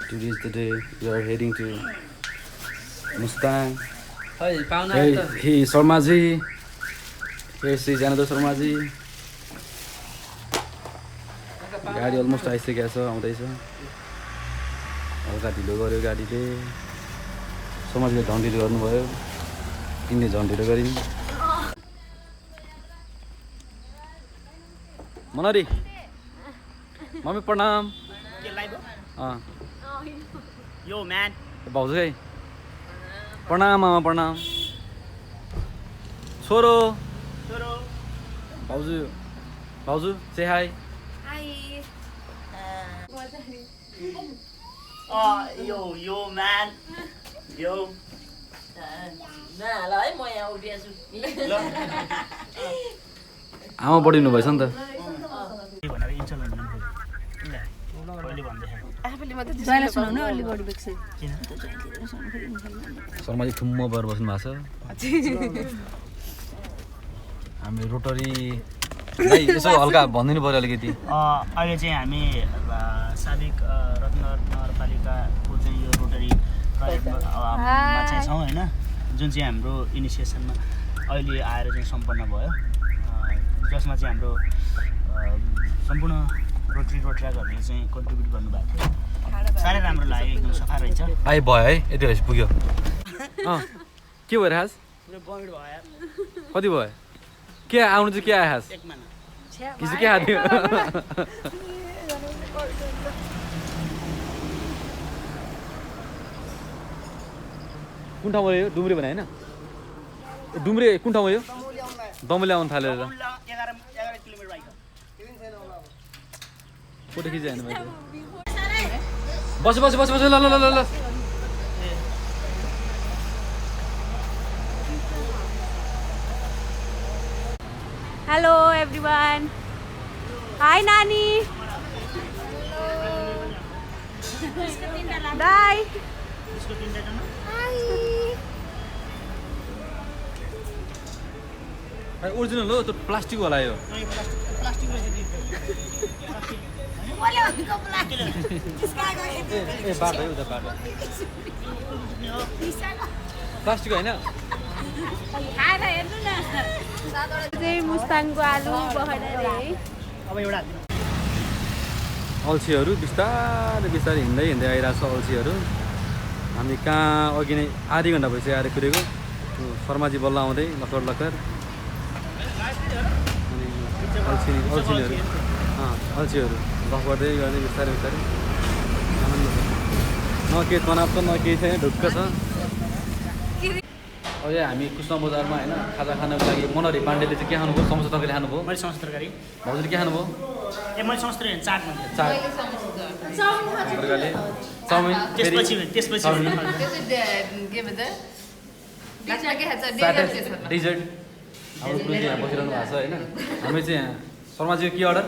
Today is the day we are heading to Mustang. Hey, Sharmaji. Here's another Sharmaji. गाडी almost आइसकेको छ आउँदैछ हल्का ढिलो गर्यो गाडीले समाजले झन् ढिलो गर्नुभयो तिमीले झन् ढिलो गरिन् मनरी मम्मी प्रणाम यो म्यान भाउजू है प्रणाम मामा प्रणाम छोरो भाउजू भाउजू से हाई यो म्यान यो आमा बढिनु भएछ नि त शर्माजी ठुम्म भएर बस्नु भएको छ हामी रोटरी यसो हल्का भनिदिनु पऱ्यो अलिकति अहिले चाहिँ हामी साबिक रत्नगर नगरपालिकाको चाहिँ यो रोटरी प्रयोगमा चाहिँ छौँ होइन जुन चाहिँ हाम्रो इनिसिएसनमा अहिले आएर चाहिँ सम्पन्न भयो जसमा चाहिँ हाम्रो सम्पूर्ण रोटरीहरूले चाहिँ कन्ट्रिब्युट गर्नुभएको थियो साह्रै राम्रो लाग्यो एकदम सफा रहेछ आइ भयो है यति भएपछि पुग्यो के भएर खास कति भयो के आउनु चाहिँ के आयो खास किसी के हाथी कुन ठाउँमा यो डुम्रे भने होइन डुम्रे कुन ठाउँमा यो दमले आउनु थालेर फोटो खिचिहाल्नु भयो बस बस बस बस ल ल ल ल Hello everyone. Hi Nani. Bye. Hi. Original हो त्यो प्लास्टिक होला यो ए बाटो है उता बाटो प्लास्टिक होइन चाहिँ मुस्ताङको आलु बहनाले अब एउटा अल्छीहरू बिस्तारै बिस्तारै हिँड्दै हिँड्दै आइरहेको छ अल्छीहरू हामी कहाँ अघि नै आधी घन्टा भइसक्यो आएर कुरेको शर्माजी बल्ल आउँदै लखर लखर अनि अल्छीहरू अल्छीहरू गफ गर्दै गर्दै बिस्तारै बिस्तारै न केही तनाव छ न केही छैन ढुक्क छ अहिले हामी कृष्ण बजारमा होइन खाजा खानको लागि मनहरी पाण्डेले चाहिँ के खानुभयो समोसा तरकारी खानुभयो मैले समोसा तरकारी भाउजूले के खानुभयो ए मैले समोसा तरकारी चाट भन्थेँ तरकारीले चाउमिन त्यसपछि डेजर्ट हाम्रो गुरुजी यहाँ बसिरहनु भएको छ होइन हामी चाहिँ यहाँ शर्माजीको के अर्डर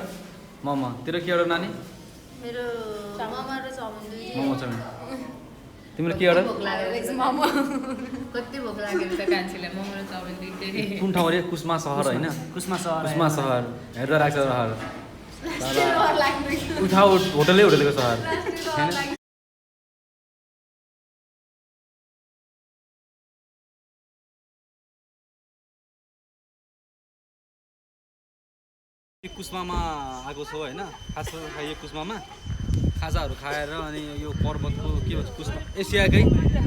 मोमो तेरो के अर्डर नानी मोमो चाउमिन तिम्रो के अर्डर कुन ठाउँ अरे कुस्मा सहर होइन कुस्मा सहर हेर्दा राख्छ सहर उठाउ होटलको सहर होइन कुस्मामा आएको छौँ होइन खाजा खाइयो कुस्मामा खाजाहरू खाएर अनि यो पर्वतको के भन्छ कुस्मा एसियाकै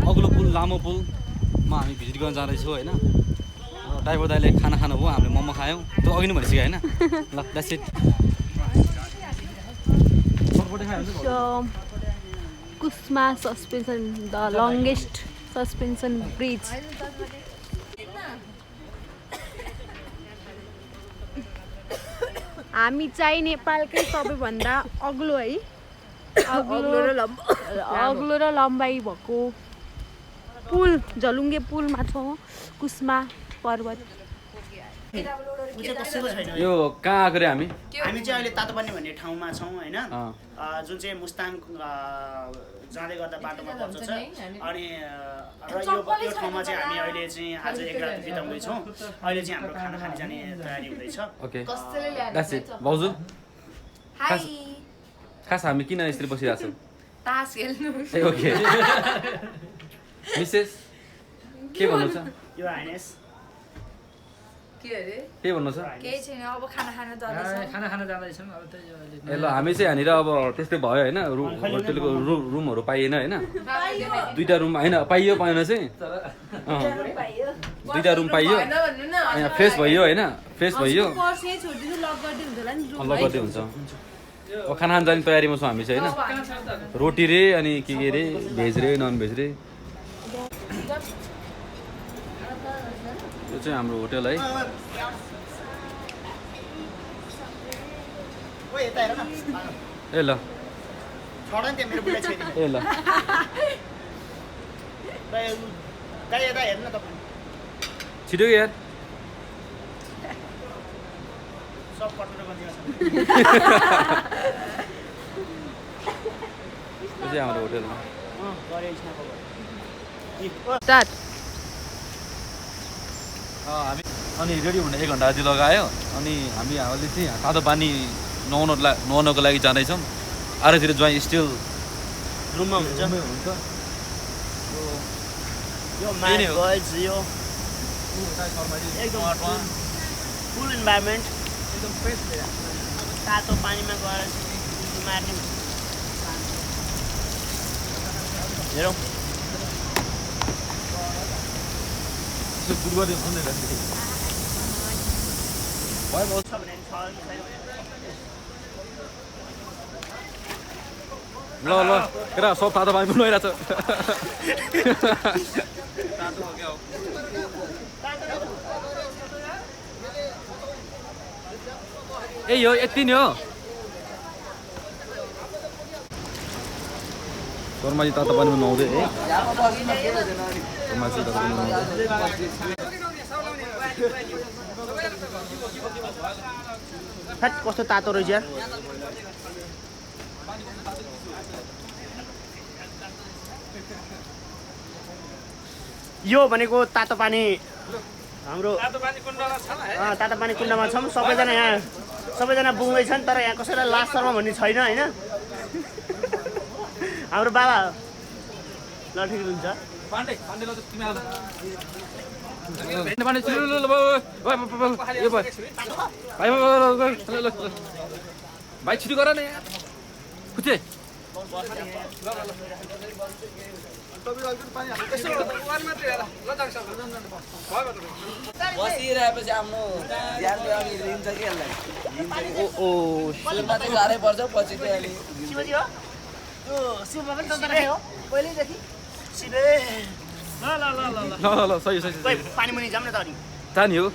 अग्लो पुल लामो पुलमा हामी भिजिट गर्न जाँदैछौँ होइन ड्राइभर दाइले खाना खानुभयो हामीले मोमो खायौँ त्यो अघि नै भनिसक्यो होइन ल that's it Kusma suspension the longest suspension bridge हामी चाहिँ नेपालकै सबैभन्दा अग्लो है अग्लो र लम्बाइ भएको पुल झलुङ्गे पुलमा छौँ कुस्मा पर्वत यो कहाँ आएको रे हामी चाहिँ अहिले तातोपानी भन्ने ठाउँमा छौँ होइन जुन चाहिँ मुस्ताङ जाँदै गर्दा बाटोमा पर्छ छ अनि र यो ठाउँमा चाहिँ हामी अहिले चाहिँ आज एक रात बिताउँदैछौँ अहिले चाहिँ हाम्रो खाना खाने जाने तयारी हुँदैछ ओके द्याट्स इट भाउजू खास हामी किन यसरी बसिरहेको छौँ तास खेल्नु ए ओके मिसेस के भन्नु छ यो हाइनेस के अरे के भन्नु छ केही छैन अब खाना खान जाँदैछ खाना खान जाँदैछौँ अब त यो अहिले ए ल हामी चाहिँ यहाँनिर अब त्यस्तै भयो होइन होटेलको रुमहरू पाइएन होइन दुईवटा रुम होइन पाइयो पाएन चाहिँ दुईवटा रुम पाइयो यहाँ फ्रेस भयो होइन फ्रेस भयो पर्सि छोडिदिनु लक गरिदिनु हुन्छ होला नि रुम ल गर्दै हुन्छ अब खाना खान जाने तयारीमा छौँ हामी चाहिँ होइन रोटी रे अनि के रे भेज रे नन भेज रे यो चाहिँ हाम्रो होटेल है ओए यता हेर न ए ल छोड न त्यहाँ मेरो बुढा छैन ए ल दाइ यता हेर्नु न तपाईँ छिटो यार सब कटेर गरिदिएको यो चाहिँ हाम्रो होटेल हो स्टार्ट हामी अनि रेडी हुन 1 घन्टा जति लगायो अनि हामी अहिले चाहिँ तातो पानी नुहाउनको लागि जाँदैछौँ आरतिर ज्वाइँ स्टिल रुममा हुन्छ हुन्छ यो माइन्ड गर्ल्स यो एकदम फुल इन्भाइरोमेन्ट एकदम फ्रेस तातो पानीमा गएर मार्ने हेरौँ गुड गरिदिनु नि ल ल केटा सब तातो पानी नुहाइरहेछ ए यो यति नै हो शर्माजी तातो पानीमा नुहाउँदै है शर्माजी तातो पानीमा फट कस्तो तातो रहेछ यार यो भनेको तातो पानी हाम्रो तातो पानी कुण्डमा छौँ सबैजना यहाँ सबैजना बुङ्दैछन् तर यहाँ कसैलाई लाज शर्मा भन्ने छैन होइन हाम्रो बाबा ल ठिक हुन्छ भाइ छिटो गर न यार खुचे बसिरहेपछि आफ्नो ध्यानले अनि लिन्छ कि यसलाई सुरुमा चाहिँ गाह्रै पर्छ पछि चाहिँ अलि शिवजी हो त्यो शिवमा पनि तन्त्र हो पहिल्यैदेखि शिवे ल सही सही खोइ पानी मुनि जाऊँ न त अनि जाने हो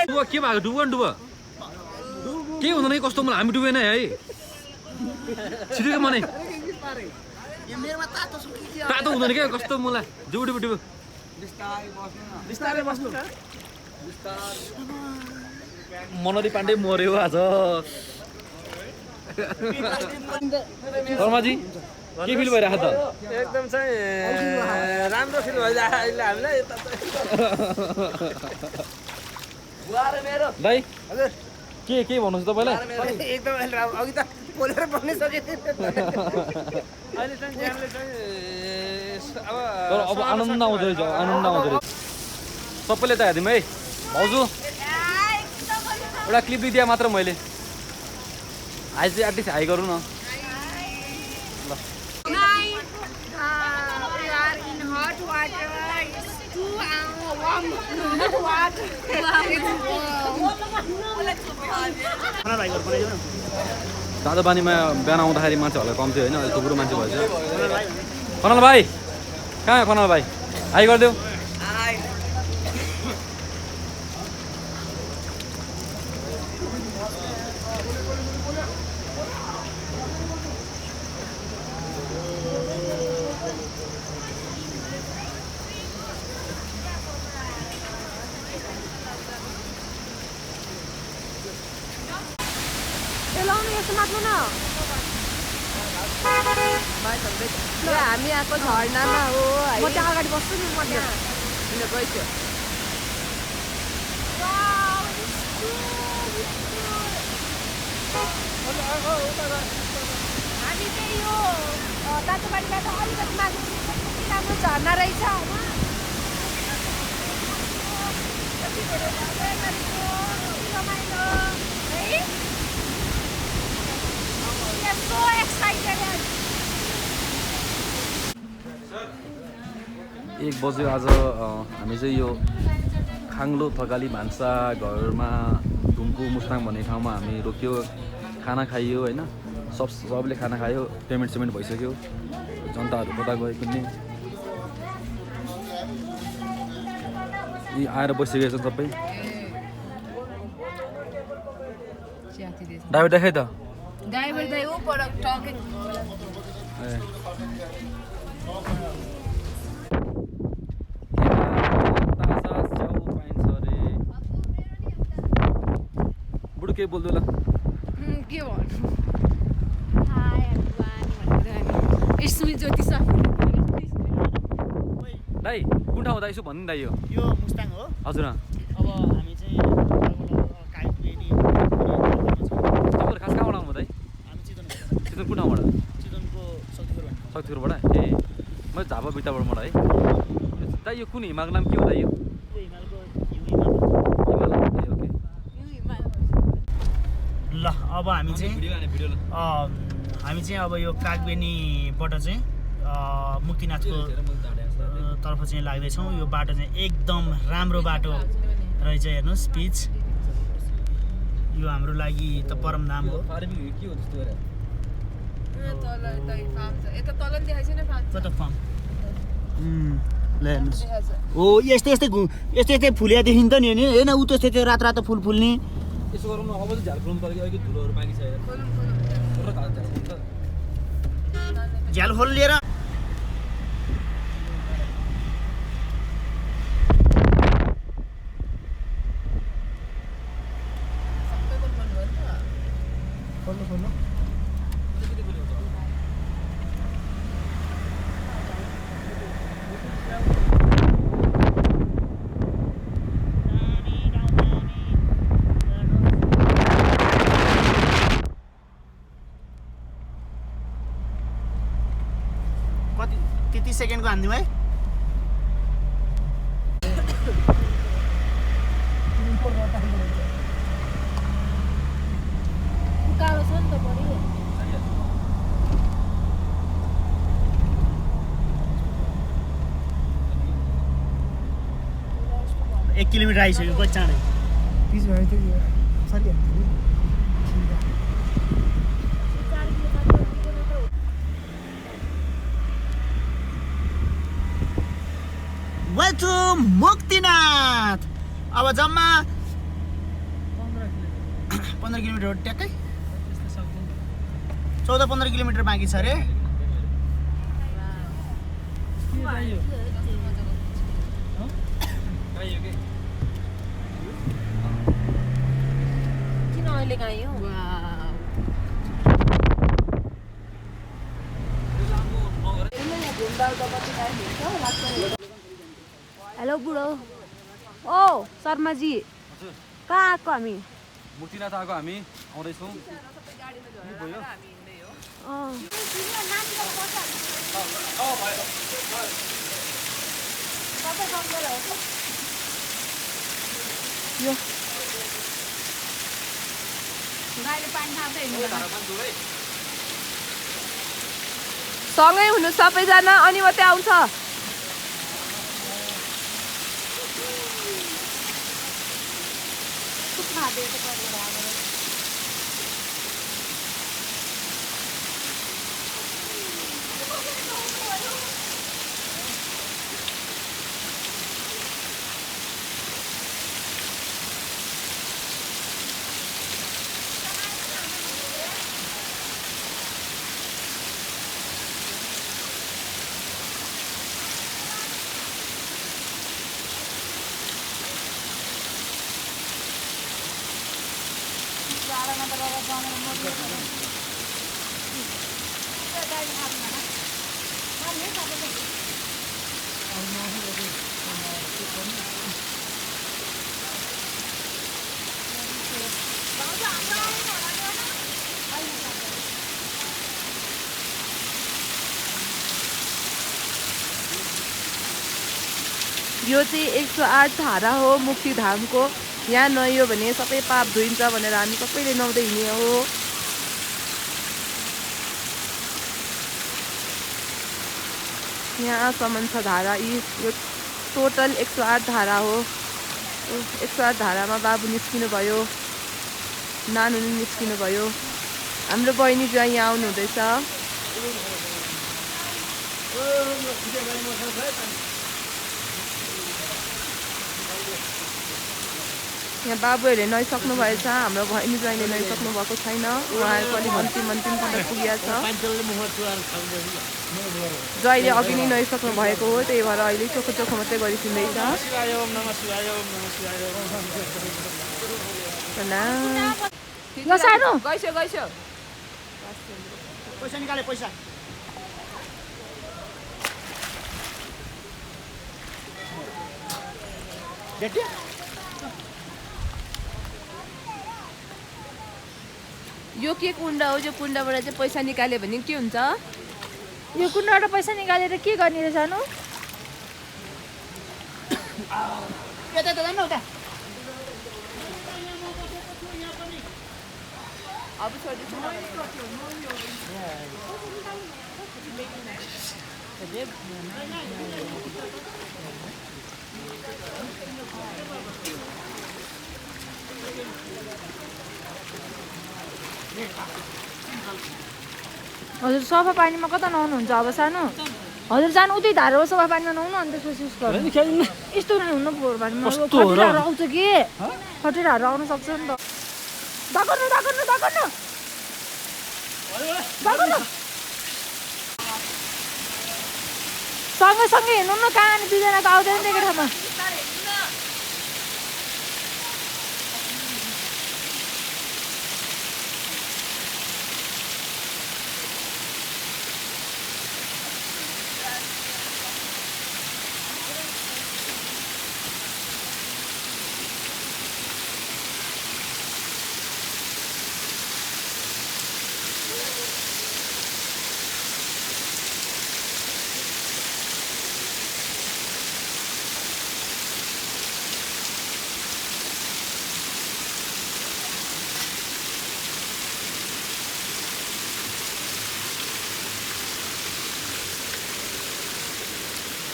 डुबो के भएको डुबो नि डुबो केही हुँदैन कि कस्तो मलाई हामी डुबेन है छिटो मनै तातो हुँदैन क्या कस्तो मलाई डुबो डुबो डुबो बिस्तारै बस्नु मनोरी पाण्डे मर्यो आज शर्माजी के फिल भइरहेको त एकदम चाहिँ राम्रो फिल भइरहेको अहिले हामीलाई दाइ के भन्नुहोस् तपाईँलाई एकदम अघि त बोलेर भन्नै सकेँ अहिले चाहिँ ज्यानले चाहिँ तर अब आनन्द आउँदो रहेछ आनन्द आउँदो रहेछ सबैले त हेरिदिउँ है भाउजू एउटा क्लिप दिइदिए मात्र मैले हाई चाहिँ एटलिस्ट हाई गरौँ न ल खाना भाइ घर बनाइदेऊ न तातो पानीमा बिहान आउँदाखेरि मान्छेहरूलाई कम्ती होइन अहिले थुप्रो मान्छे भएछ खनाल भाइ कहाँ खनाल भाइ हाई गरिदेऊ हामी आएको झर्नामा हो म त्यहाँ अगाडि बस्छु नि म त्यहाँ गइसक्यो हामी चाहिँ यो दाजुबारीबाट अलिकति माथि कति राम्रो झर्ना रहेछ होइन कति धेरै रमाइलो है so excited 1 बज्यो आज हामी चाहिँ यो खाङ्लो थकाली भान्सा घरमा ढुङ्कु मुस्ताङ भन्ने ठाउँमा हामी रोक्यो खाना खाइयो होइन सबले खाना खायो पेमेन्ट भइसक्यो जनताहरू कता गयो कुनै यी आएर बसिसकेको छन् सबै ड्राइभर देखाइ त ड्राइभर दाइ हो पर टके बुढो के बोल्दै ल के भन्नु हाय एभ्रिवान इट्स मी ज्योति दाइ कुन ठाउँ दाइ यसो भन्नु दाइ यो मुस्ताङ हो हजुर अब हामी चाहिँ कालिम्पोङ तपाईँहरू खास कहाँबाट आउनु दाइ हामी चितवन कुन ठाउँबाट चितवनको शक्तिखोरबाट ए मैले झापा बिटाबाट है दाइ यो कुन हिमालको नाम के हो दाइ यो हिमालको हिमाल ओके ल अब हामी चाहिँ अब यो कागबेनीबाट चाहिँ मुक्तिनाथको तर्फ चाहिँ लाग्दैछौँ यो बाटो चाहिँ एकदम राम्रो बाटो रहेछ हेर्नुहोस् पिच यो हाम्रो लागि त परम नाम हो कता फार्म ल हेर्नुहोस् हो यस्तै फुलिया देखिन्छ नि होइन ऊ त्यस्तै रातो रातो फुल फुल्ने यसो गरौँ न अब चाहिँ झाल खोल्नु पर्यो अलिकति धुलोहरू बाँकी छ झ्याल खोल लिएर कति 30 सेकेन्डको हान्दिउँ है कालो छ नि त बढी 1 किलोमिटर आइसक्यो कति चाँडै वेलकम मुक्तिनाथ अब जम्मा 15 किलोमिटर हो ट्याक्कै 14-15 किलोमिटर बाँकी छ अरे किन अहिले गयो हेलो बुढो ओ शर्माजी कहाँ आएको हामी मुक्तिनाथ आएको हामी आउँदैछौँ यो सँगै हुनु सबैजना अनि मात्रै आउँछ यो चाहिँ 108 धारा हो मुक्तिधामको। यहाँ नुहाइयो भने सबै पाप धोइन्छ भनेर हामी सबैले नुहाउँदै हिँड्ने हो। यहाँसम्म छ धारा। यो टोटल 108 धारा हो। 108 धारामा बाबु निस्किनु भयो, नानु निस्किनु भयो। हाम्रो बहिनी जुवा यहाँ आउनु हुँदैछ। यहाँ बाबुहरूले नुहाइसक्नु भएछ, हाम्रो बहिनी जुवाइले नुहाइसक्नु भएको छैन। उहाँहरूको अलिक अन्तिम पटक पुगेको छ। जुवाइले अघि नै नुहाइसक्नु भएको हो, त्यही भएर अहिले चोखो मात्रै गरिदिँदैछ। गइसो पैसा निकाले पैसा। भेट्यो यो के कुण्ड हो? यो कुण्डबाट चाहिँ पैसा निकाल्यो भने के हुन्छ? यो कुण्डबाट पैसा निकालेर के गर्ने रहेछ नु? यता त जानु उता। अब छोड्दैछ। हजुर सफा पानीमा कता नुहाउनुहुन्छ अब सानो? हजुर जानु उतै धारा हो सफा पानीमा नुहाउनु अन्त कोसिस गर्नु। यस्तो हुनु पर्यो भने खटेराहरू आउँछ कि खटेराहरू आउन सक्छ नि त। दगर्नु सँगै हिँड्नु न। कहाँ दुईजना त आउँदैन त्यो ठाउँमा।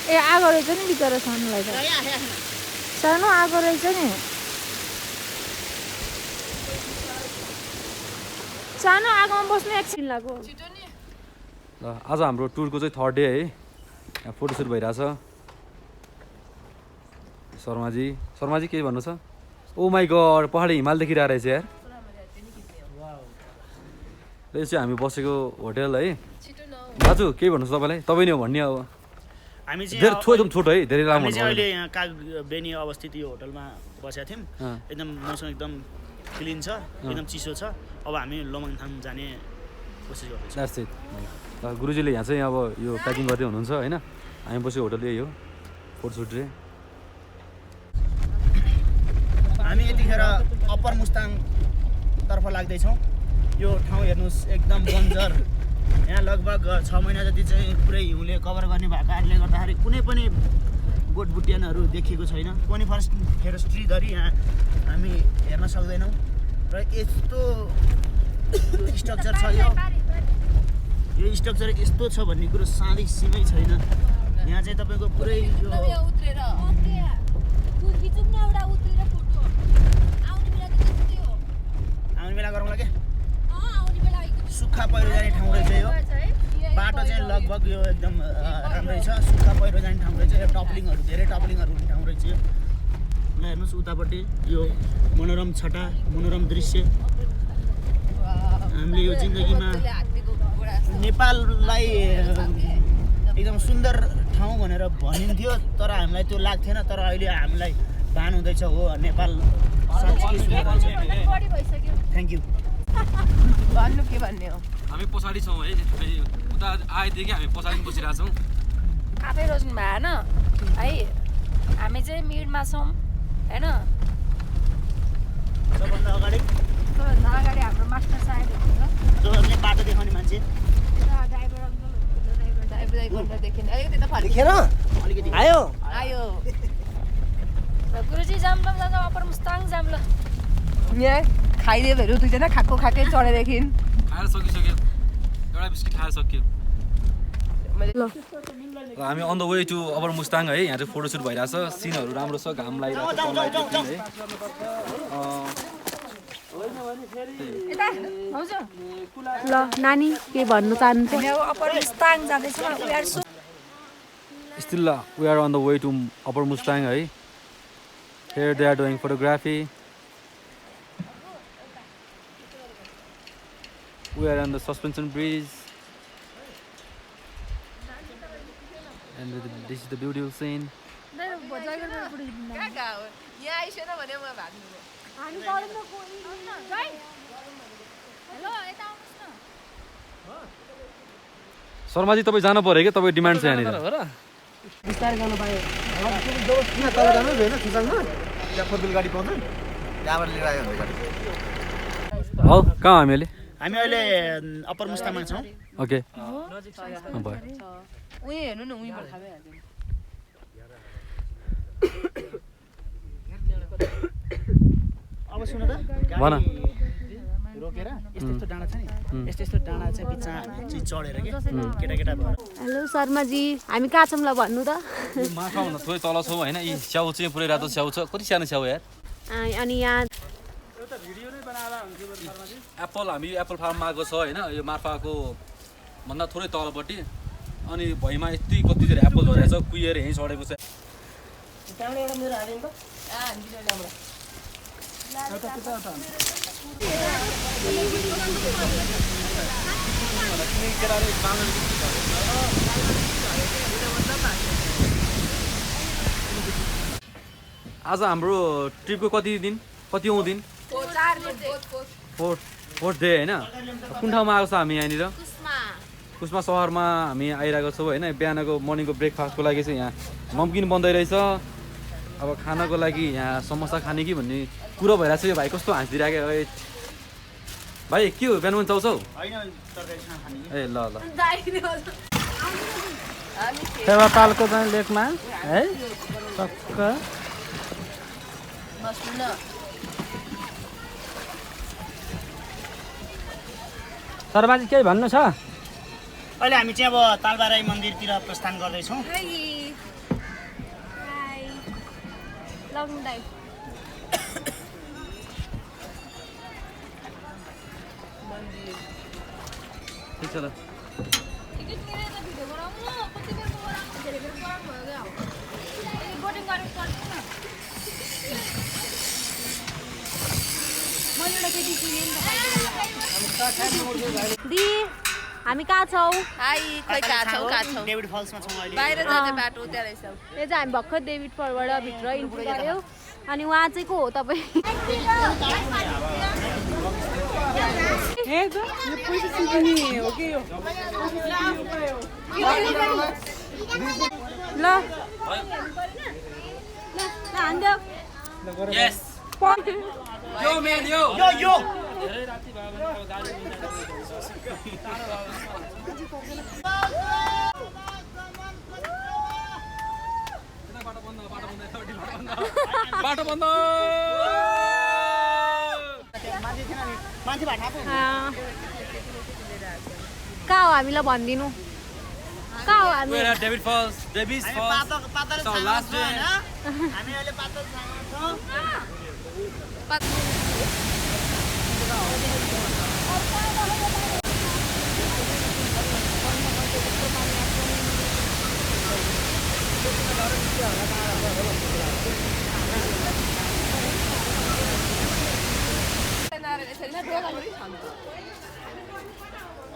ए आगो रहेछ नि बिचरा सानोलाई त। सानो आगो रहेछ नि। सानो आगोमा बस्नु एकछिन लाग्यो। ल आज हाम्रो टुरको चाहिँ थर्ड डे है। यहाँ फोटोसुट भइरहेछ। शर्माजी के भन्नु छ? ओ माई गड, पहाडी हिमाल देखिरहेको रहेछ यार। र यो चाहिँ हामी बसेको होटल है। दाजु केही भन्नुहोस् तपाईँलाई? तपाईँ नै हो भन्ने। अब हामी धेरै एकदम छोटो है, धेरै लामो। हामी चाहिँ अहिले यहाँ कागबेनी अवस्थित यो होटलमा बसेका थियौँ। एकदम मौसम एकदम क्लिन छ, एकदम चिसो छ। अब हामी लोमङथाङ जाने कोसिस गर्दैछौँ। गुरुजीले यहाँ चाहिँ अब यो प्याकिङ गर्दै हुनुहुन्छ होइन। हामी बसेको होटल यही हो, फोटोसुट चाहिँ। हामी यतिखेर अप्पर मुस्ताङतर्फ लाग्दैछौँ। यो ठाउँ हेर्नुहोस् एकदम बन्जर। यहाँ लगभग 6 महिना जति चाहिँ पुरै हिउँले कभर गर्ने भएको कारणले गर्दाखेरि कुनै पनि बोटबुटियानहरू देखिएको छैन। कोनिफरस फरेस्ट ट्रीधरि यहाँ हामी हेर्न सक्दैनौँ। र यस्तो स्ट्रक्चर छ, यो स्ट्रक्चर यस्तो छ भन्ने कुरो साँधै सिमै छैन। यहाँ चाहिँ तपाईँको पुरै यो आउने बेला गरौँला के सुक्खा पहिरो जाने ठाउँ रहेछ यो। बाटो चाहिँ लगभग यो एकदम राम्रै छ। सुक्खा पहिरो जाने ठाउँ रहेछ। यो टपलिङहरू धेरै टपलिङहरू हुने ठाउँ रहेछ यो। ल हेर्नुहोस् उतापट्टि यो मनोरम छटा, मनोरम दृश्य। हामीले यो जिन्दगीमा नेपाललाई एकदम सुन्दर ठाउँ भनेर भनिन्थ्यो, तर हामीलाई त्यो लाग्थेन। तर अहिले हामीलाई भान हुँदैछ हो नेपाल साँच्चै सुन्दर रहेछ। Thank you. भन्नु के भन्ने हो? हामी पछाडि छौँ है। उता आएदेखि हामी पछाडि बसिरहेको छौँ। आफै रोज्नु भएन है। हामी चाहिँ मिडमा छौँ होइन। सबभन्दा अगाडि हाम्रो मास्टर साहेब हुनुहुन्छ, जोहरूले बाटो देखाउने मान्छे। ड्राइभर अङ्कल हुनुहुन्छ। ड्राइभर देखिन अलिकति त अलिकति आयो। ल अपर मुस्ताङ जाम ल यहाँ खाइदियोहरू दुईजना खाएकै चढेदेखि खाएर सकिसक्यो एउटा बिस्किट खाएर सक्यो ल र हामी अन द वे टु अपर मुस्ताङ है यहाँ चाहिँ फोटोसुट भइरहेछ सिनहरू राम्रो छ घाम लागिरहेको छ है ल नानी के भन्नु चाहनुहुन्छ अपर मुस्ताङ जाँदैछौँ Still, we are on the way to Upper Mustang. Hai. Here they are doing photography. We are on the suspension bridge. And this is the beautiful scene. Sharmaji तपाईँ जानु पर्यो कि तपाईँ डिमान्ड छ यहाँनिर बिस्तारै जानु पायो यहाँ तल जानु भएन खिचाङमा त्यहाँ फोर व्हिल गाडी पाउँछ त्यहाँबाट लिएर आयो भने गाडी हौ कहाँ हामी अहिले अहिले अप्पर मुस्ताङमा छौँ ओके उही हेर्नु न उहीबाट थाहा भइहाल्यो अब सुन त भन रोकेर यस्तो डाँडा छ नि यस्तो डाँडा चाहिँ बिचमा हामी चाहिँ चढेर के केटाकेटा भएर हेलो शर्माजी हामी कहाँ छौँ ल भन्नु त माथाभन्दा थोरै तल छौँ होइन यी स्याउ चाहिँ पुरै रातो स्याउ छ कति सानो स्याउ यार अनि यहाँ एप्पल हामी एप्पल फार्ममा आएको छ होइन यो मार्फाको भन्दा थोरै तलपट्टि अनि भुइँमा यति कति धेरै एप्पल झरेको छ कुहिएर यहीँ चढेको छ आज हाम्रो ट्रिपको कति दिन कतिौँ दिन फोर्थ डे होइन कुन ठाउँमा आएको छ हामी यहाँनिर कुस्मा सहरमा हामी आइरहेको छौँ होइन बिहानको मर्निङको ब्रेकफास्टको लागि चाहिँ यहाँ नम्किन बन्दै रहेछ अब खानको लागि यहाँ समोसा खाने कि भन्ने कुरो भइरहेको छ यो भाइ कस्तो हाँसिदिरहेको भाइ के हो बिहान पनि चाउँछौ ए ल ल फेवातालको चाहिँ लेकमा है टक्क शर्माजी केही भन्नु छ अहिले हामी चाहिँ अब तालबाराई मन्दिरतिर प्रस्थान गर्दैछौँ ठिक छ ल दी हामी कहाँ छौँ डेभिड फल्समा छौँ अहिले बाहिर जाने बाटो त्यहाँ रहेछ यो चाहिँ हामी भर्खर डेभिड फलबाट भित्र इन्ट्री गऱ्यौँ अनि उहाँ चाहिँ को हो तपाईँ ल हान्देऊ यस यो मेन यो बाटो बन्द कहाँ हो हामीलाई भनिदिनु कहाँ हो हामी Davis Falls Davis Falls last day हामी अहिले पातल छौँ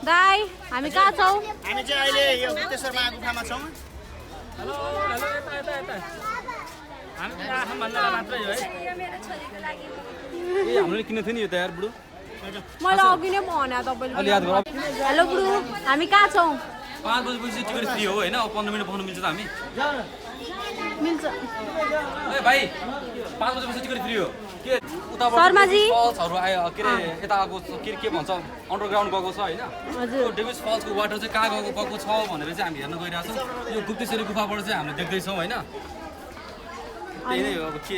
दाइ हामी कहाँ छौँ हामी चाहिँ अहिले यो गुप्तेश्वर महागुफामा छौँ ए हामीले किन्नु थियो नि यो त यार बुढो मलाई अघि नै भने तपाईँले अलि याद गर हेलो बुढु हामी कहाँ छौँ 5 बजेपछि टिकट फ्री हो होइन अब 15 मिनट बस्नु मिल्छ त हामी मिल्छ ए भाइ 5 बजेपछि टिकट फ्री हो के उताबाट शर्माजी फल्सहरू आयो के अरे यता आएको के भन्छ अन्डरग्राउन्ड गएको छ होइन हजुर यो डेभिड फल्सको वाटर चाहिँ कहाँ गएको छ भनेर चाहिँ हामी हेर्न गइरहेको छौँ यो गुप्तेश्वरी गुफाबाट चाहिँ हामीले देख्दैछौँ होइन त्यही नै हो अब के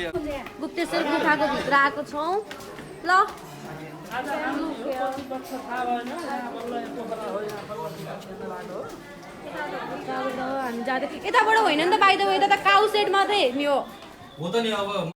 गुप्तेश्वर गुफाको भित्र आएको छौँ ल हामी जाँदै यताबाट होइन नि त बाहिर यता त काउ सेट मात्रै हेर्ने हो हो त नि अब